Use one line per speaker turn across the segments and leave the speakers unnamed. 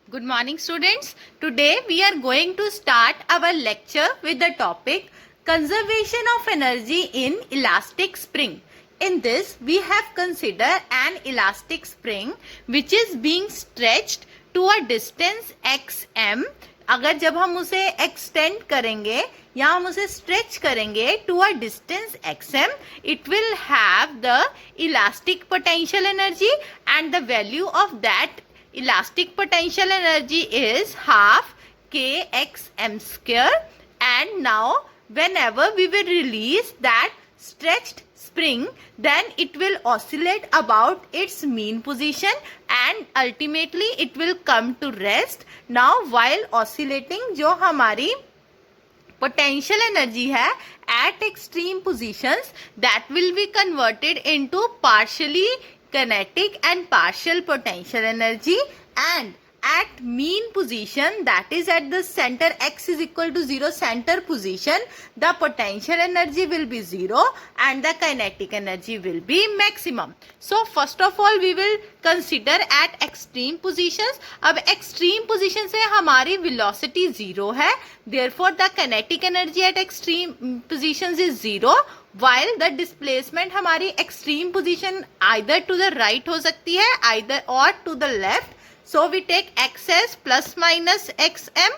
Good morning, students. Today we are going to start our lecture with the topic Conservation of Energy in Elastic Spring. In this, we have considered an elastic spring which is being stretched to a distance xm. अगर जब हम उसे extend करेंगे या हम उसे stretch करेंगे to a distance xm, it will have the elastic potential energy and the value of that elastic potential energy is half kxm square. And now whenever we will release that stretched spring, then it will oscillate about its mean position and ultimately it will come to rest. Now while oscillating, जो हमारी potential energy है at extreme positions, that will be converted into partially kinetic and partial potential energy, and at mean position, that is at the center x is equal to 0 center position, the potential energy will be 0 and the kinetic energy will be maximum. So first of all we will consider at extreme positions. अब extreme position से हमारी velocity 0 है, therefore the kinetic energy at extreme positions is 0, while the displacement हमारी extreme position either to the right हो सकती है either or to the left. So we take x as plus minus xm.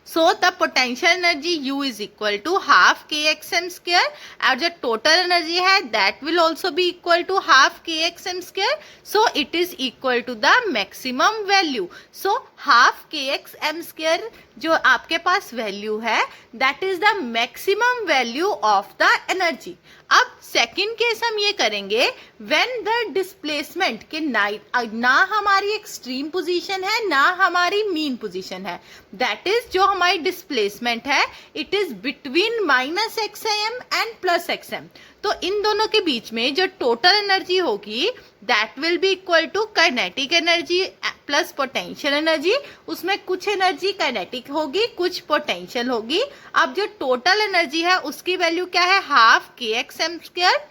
So the potential energy U is equal to half kxm square, और जो total energy है that will also be equal to half kxm square. So it is equal to the maximum value. So half kxm square जो आपके पास value है that is the maximum value of the energy. अब second case हम ये करेंगे when the displacement के ना हमारी एक्सट्रीम पोजीशन है ना हमारी मीन पोजीशन है, that is जो हमारी डिस्प्लेसमेंट है it is between minus xm and plus xm. तो इन दोनों के बीच में जो टोटल एनर्जी होगी that will be equal to kinetic energy plus potential energy. उसमें कुछ एनर्जी काइनेटिक होगी, कुछ पोटेंशियल होगी. अब जो टोटल एनर्जी है उसकी वैल्यू क्या है, half k x m square,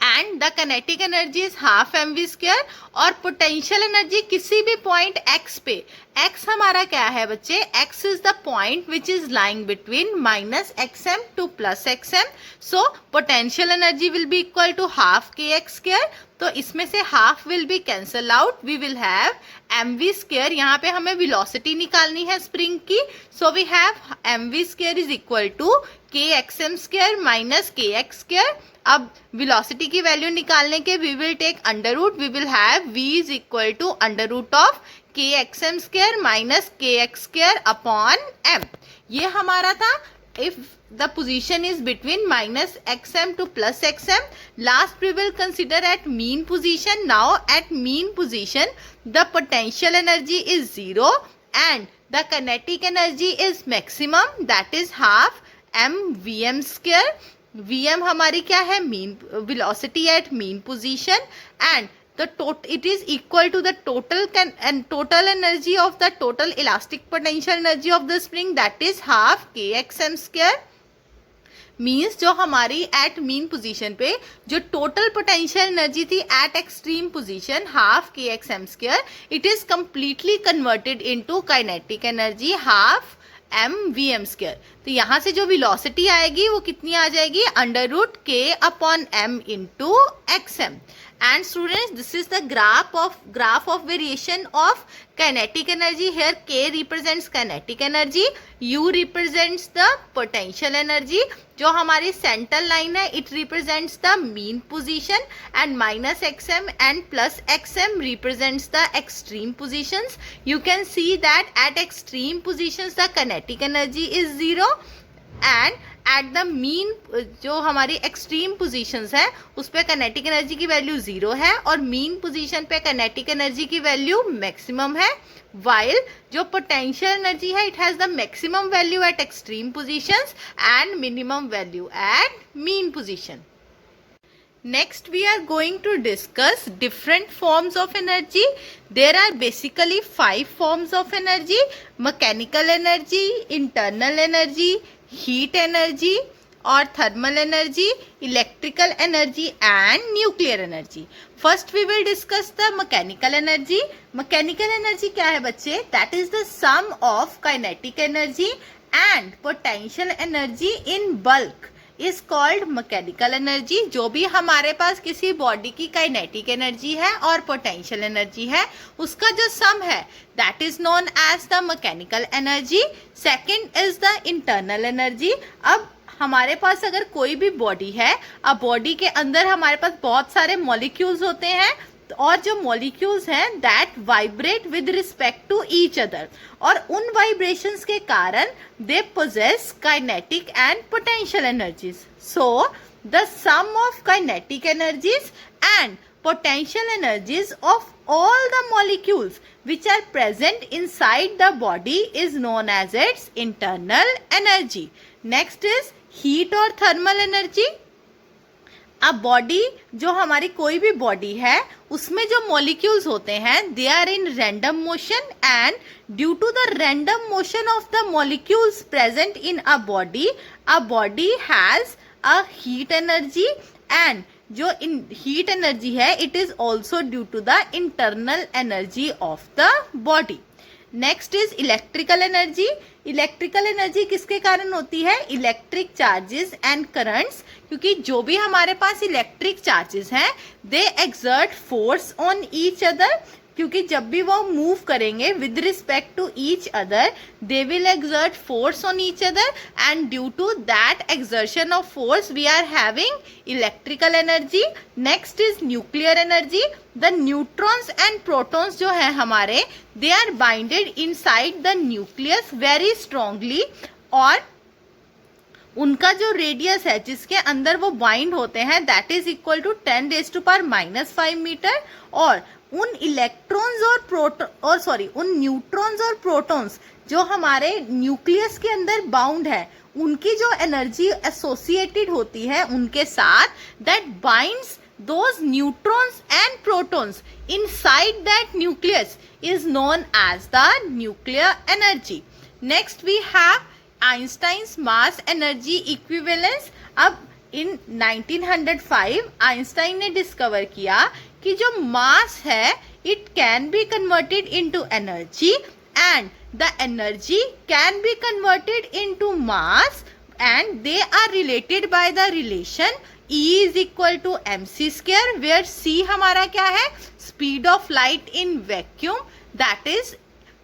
and the kinetic energy is half m v square. और पोटेंशियल एनर्जी किसी भी पॉइंट x पे, x हमारा क्या है बच्चे, x is the point which is lying between minus x m to plus x m. So potential energy will be equal to half k x square. तो इसमें से half will be cancel out, we will have m v square. यहाँ पे हमें velocity निकालनी है spring की, so we have m v square is equal to k x m square minus k x square. अब वेलोसिटी की value निकालने के we will take under root, we will have v is equal to under root of k x m square minus k x square upon m. ये हमारा था if the position is between minus xm to plus xm. Last we will consider at mean position. Now at mean position the potential energy is 0 and the kinetic energy is maximum, that is half m vm square. vm हमारी क्या है, mean velocity at mean position, and the it is equal to the total energy of the total elastic potential energy of the spring, that is half kxm square. Means जो हमारी at mean position पे जो total potential energy थी at extreme position half k x m square, it is completely converted into kinetic energy half m v m square. तो यहाँ से जो velocity आएगी वो कितनी आ जाएगी, under root k upon m into x m. And students, this is the graph of variation of kinetic energy. Here K represents kinetic energy, U represents the potential energy. जो हमारी सेंट्रल लाइन है it represents the mean position, and minus xm and plus xm represents the extreme positions. You can see that at extreme positions the kinetic energy is 0 and at the mean जो हमारी extreme positions है उस पर kinetic energy की value 0 है और mean position पे kinetic energy की वैल्यू मैक्सिमम है, वाइल जो पोटेंशियल एनर्जी है it has the maximum value at extreme positions and minimum value at mean position. Next we are going to discuss different forms of energy. There are basically 5 forms of energy: mechanical energy, internal energy, heat energy or thermal energy, electrical energy and nuclear energy. First we will discuss the mechanical energy. Mechanical energy क्या है बच्चे? That is the sum of kinetic energy and potential energy in bulk is called mechanical energy. जो भी हमारे पास किसी body की kinetic energy है और पोटेंशियल एनर्जी है उसका जो सम है that is known as the mechanical energy. Second is the internal energy. अब हमारे पास अगर कोई भी बॉडी है, अब बॉडी के अंदर हमारे पास बहुत सारे मॉलिक्यूल्स होते हैं और जो मॉलिक्यूल्स हैं that vibrate with respect to each other और उन वाइब्रेशंस के कारण they possess kinetic and potential energies. So the sum of kinetic energies and potential energies of all the molecules which are present inside the body is known as its internal energy. Next is heat or thermal energy. अब body जो हमारी कोई भी body है उसमें जो molecules होते हैं they are in random motion and due to the random motion of the molecules present in a body has a heat energy and जो हीट एनर्जी है it is also due to the internal energy of the body. Next is electrical energy. Electrical energy किसके कारण होती है? Electric charges and currents. क्योंकि जो भी हमारे पास इलेक्ट्रिक चार्जेस हैं they exert force on each other. क्योंकि जब भी वो मूव करेंगे with respect to each other they will exert force on each other and due to that exertion of force we are having electrical energy. Next is nuclear energy. The neutrons and protons जो है हमारे they are binded inside the nucleus very strongly और उनका जो radius है जिसके अंदर वो बाइंड होते हैं that is equal to 10⁻⁻5 meter. और उन इलेक्ट्रॉन्स और उन न्यूट्रॉन्स और प्रोटॉन्स जो हमारे न्यूक्लियस के अंदर बाउंड है उनकी जो एनर्जी एसोसिएटेड होती है उनके साथ that binds those neutrons and protons inside that nucleus is known as the nuclear energy. Next we have Einstein's mass energy equivalence. अब in 1905 आइंस्टाइन ने डिस्कवर किया कि जो मास है it can be converted into energy and the energy can be converted into mass and they are related by the relation E is equal to mc square where c हमारा क्या है? Speed of light in vacuum that is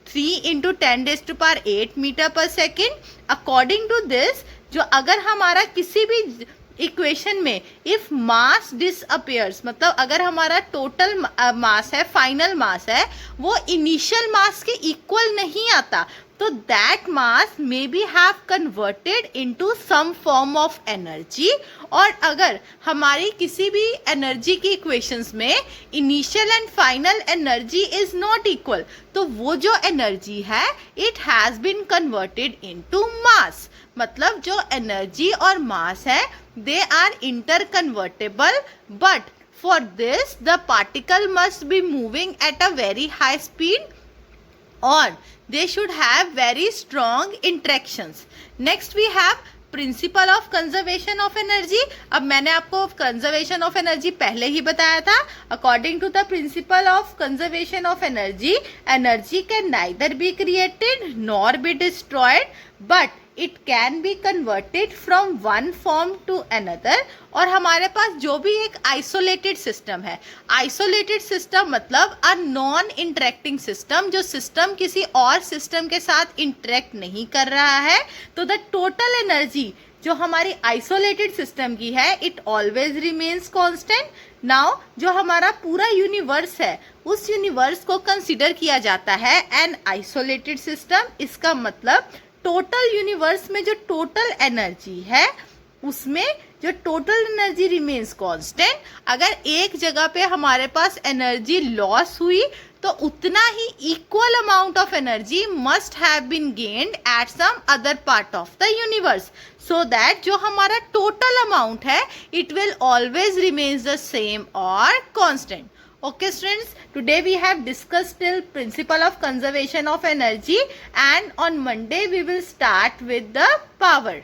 3 into 10⁸ meter per second. According to this जो अगर हमारा किसी भी equation में if mass disappears मतलब अगर हमारा टोटल मास है फाइनल मास है वो इनिशियल मास के इक्वल नहीं आता तो that mass may be have converted into some form of energy. और अगर हमारी किसी भी एनर्जी की इक्वेशंस में initial and final energy is not equal तो वो जो एनर्जी है it has been converted into mass. मतलब जो एनर्जी और मास है they are inter convertible but for this the particle must be moving at a very high speed or they should have very strong interactions. Next we have principal of conservation of energy. अब मैंने आपको conservation of energy पहले ही बताया था. According to the principle of conservation of energy energy can neither be created nor be destroyed but it can be converted from one form to another. और हमारे पास जो भी एक आइसोलेटेड सिस्टम है, आइसोलेटेड सिस्टम मतलब अ नॉन इंटरेक्टिंग सिस्टम, जो system किसी और सिस्टम के साथ इंटरेक्ट नहीं कर रहा है, तो द टोटल एनर्जी जो हमारी आइसोलेटेड सिस्टम की है it always remains constant. Now जो हमारा पूरा यूनिवर्स है उस यूनिवर्स को कंसिडर किया जाता है एन आइसोलेटेड सिस्टम. इसका मतलब टोटल यूनिवर्स में जो टोटल एनर्जी है उसमें जो टोटल एनर्जी रिमेन्स कांस्टेंट. अगर एक जगह पे हमारे पास एनर्जी लॉस हुई तो उतना ही equal amount of energy must have been gained at some other part of the universe, so that जो हमारा टोटल अमाउंट है it will always remains the same और constant. Okay students, today we have discussed till principle of conservation of energy and on Monday we will start with the power.